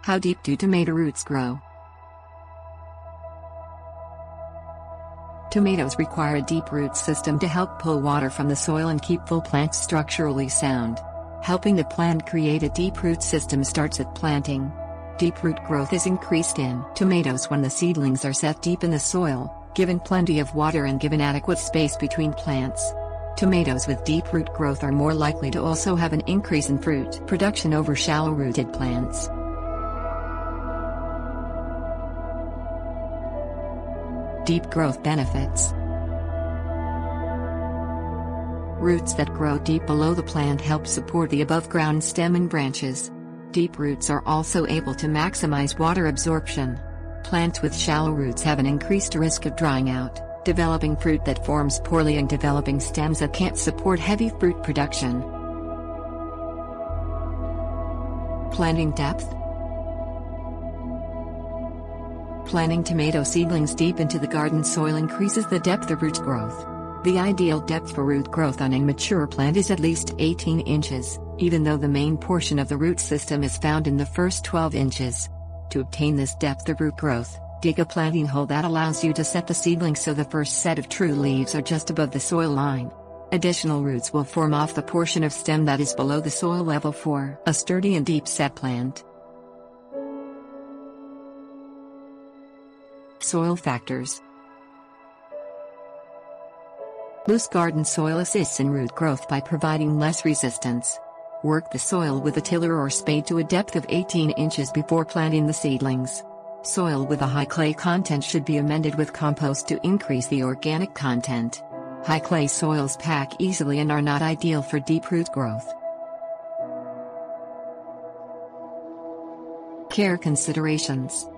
How deep do tomato roots grow? Tomatoes require a deep root system to help pull water from the soil and keep full plants structurally sound. Helping the plant create a deep root system starts at planting. Deep root growth is increased in tomatoes when the seedlings are set deep in the soil, given plenty of water and given adequate space between plants. Tomatoes with deep root growth are more likely to also have an increase in fruit production over shallow-rooted plants. Deep growth benefits. Roots that grow deep below the plant help support the above-ground stem and branches. Deep roots are also able to maximize water absorption. Plants with shallow roots have an increased risk of drying out, developing fruit that forms poorly and developing stems that can't support heavy fruit production. Planting depth. Planting tomato seedlings deep into the garden soil increases the depth of root growth. The ideal depth for root growth on a mature plant is at least 18 inches, even though the main portion of the root system is found in the first 12 inches. To obtain this depth of root growth, dig a planting hole that allows you to set the seedlings so the first set of true leaves are just above the soil line. Additional roots will form off the portion of stem that is below the soil level for a sturdy and deep-set plant. Soil factors. Loose garden soil assists in root growth by providing less resistance. Work the soil with a tiller or spade to a depth of 18 inches before planting the seedlings. Soil with a high clay content should be amended with compost to increase the organic content. High clay soils pack easily and are not ideal for deep root growth. Care considerations.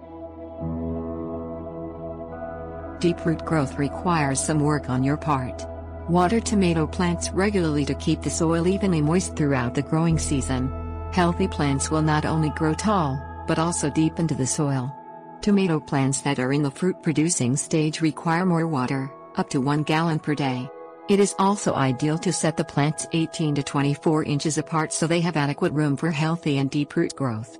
Deep root growth requires some work on your part. Water tomato plants regularly to keep the soil evenly moist throughout the growing season. Healthy plants will not only grow tall, but also deep into the soil. Tomato plants that are in the fruit-producing stage require more water, up to 1 gallon per day. It is also ideal to set the plants 18 to 24 inches apart so they have adequate room for healthy and deep root growth.